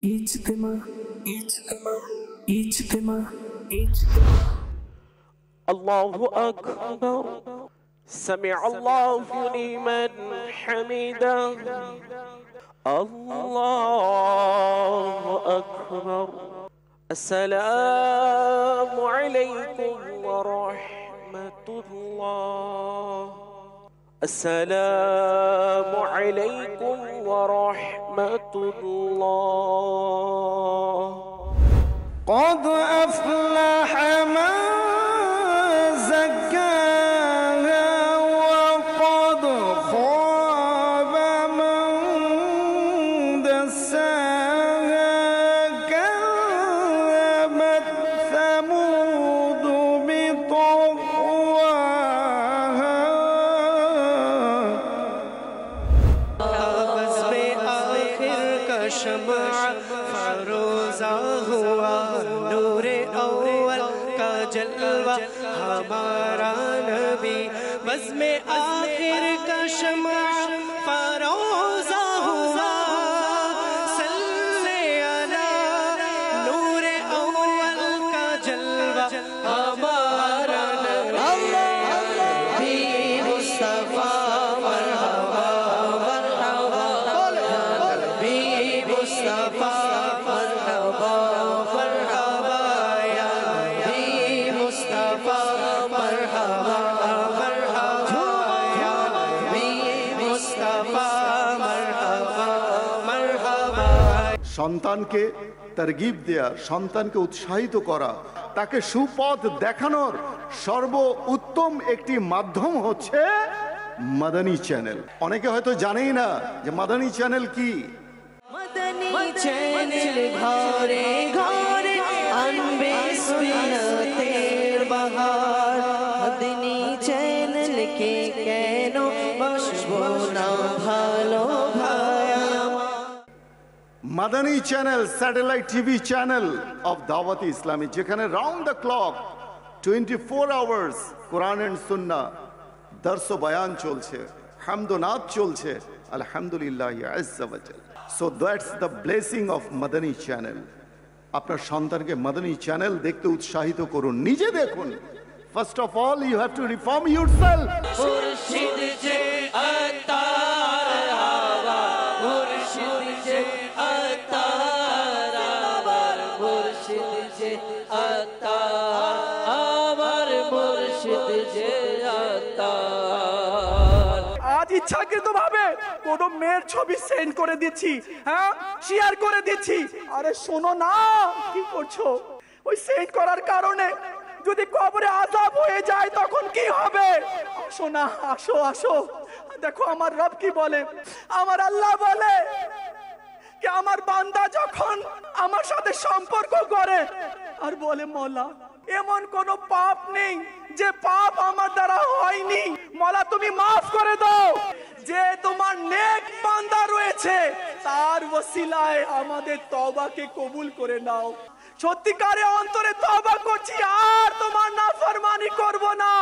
इज्तिमा इज्तिमा इज्तिमा इज्तिमा अल्लाहु अकबर समिअ अल्लाहु लिमन हमीदा अल्लाहु अकबर अस्सलामु अलैकुम व रहमतुल्लाह अस्सलामु अलैकुम व रहमतुल्लाह قد أفلح من زكاها وقد خاب من دساها كذبت ثمود بطغواها बज़्म आखिर का शम्अ फरोज़ा हुआ नूरे अव्वल का जलवा हमारा नबी बज़्म आखिर का शम्अ फरोज़ा हुआ सल्ले अला नूरे अव्वल का जलवा हमारा नबी मुस्तफ़ा मरहबा मरहबा नबी मुस्तफ़ा मरहबा मरहबा या नबी मुस्तफ़ा मरहबा मरहबा या नबी मुस्तफ़ा मरहबा मरहबा সন্তানকে তারগিব দেয়া, সন্তানকে উৎসাহিত করা, তাকে সুপথ দেখানোর সর্বোত্তম একটি মাধ্যম হচ্ছে মাদানী চ্যানেল। অনেকে হয়তো জানেই না যে মাদানী চ্যানেল কি। मदनी चैनल घरे घरे अनबे सुन्नतेर बहार मदनी चैनल के केनो बसबो ना भालो भाया Madani channel satellite TV channel of Dawat Islami, যেখানে round the clock 24 hours Quran and সুন্নাহ দর্স ও বয়ান চলছে, হামদ ও নাত চলছে, আলহামদুলিল্লাহ আজ্জা ওয়া জাল। So that's the blessing of Madani channel. আপনার সন্তানকে মাদানী চ্যানেল দেখতে উৎসাহিত করুন, নিজে দেখুন। First of all you have to reform yourself. मुर्शिद जे अतार हवा मुर्शिद जे अतार आवर मुर्शिद जे अतार आवर मुर्शिद जे अतार আজ ইচ্ছাকৃত ভাবে কোন মেয়ের ছবি সেন্ড করে দিচ্ছি, হ্যাঁ শেয়ার করে দিচ্ছি। আরে শোনো না, কি করছো? ওই সেন্ড করার কারণে যদি কবরে আযাব হয়ে যায় তখন কি হবে? আসো না, আসো আসো। দেখো আমার রব কি বলে, আমার আল্লাহ বলে কি আমার বান্দা যখন আমার সাথে সম্পর্ক করে আর বলে মওলা এমন কোন পাপ নেই যে পাপ আমার দ্বারা হয়নি, মওলা তুমি মাফ করে দাও। যে তোমার নেক বান্দা রয়েছে তার ওসিলায় আমাদের তওবাকে কবুল করে নাও। সত্যিকারে অন্তরে তওবা করছি, আর তোমার নাফরমানি করব না।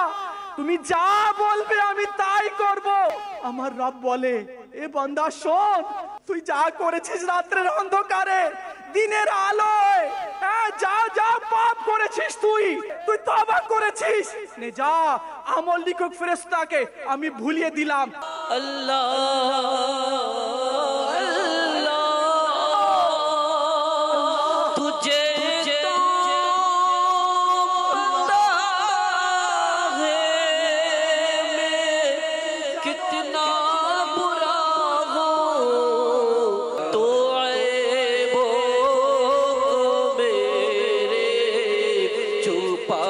তুমি যা বলবে আমি তাই করব। আমার রব বলে এ বান্দা শোন, তুই যা করেছিস রাতের অন্ধকারে দিনের আলোয়, হ্যাঁ যা যা পাপ করেছিস তুই তওবা করেছিস, নে যা আমল লিখক ফেরেশতাকে আমি ভুলিয়ে দিলাম। अल्लाह तुझे तो बंदा है मैं कितना बुरा हूँ तो ऐबों मेरे छुपा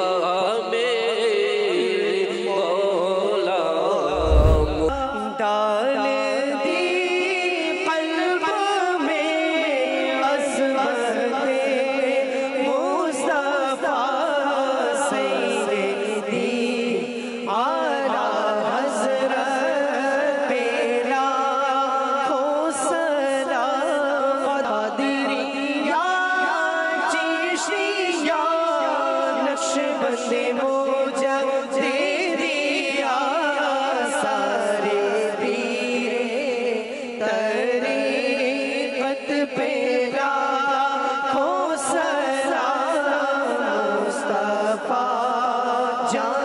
मेरे मौला डाल दी कल्ब में अज़मत मुस्तफ़ा सैयदी आला हज़रत पेला खोसला क़ादिरिया चिश्तिया नक्शबंद मुजद्दिदिया सारे पीरे तरीक़त पेरा जान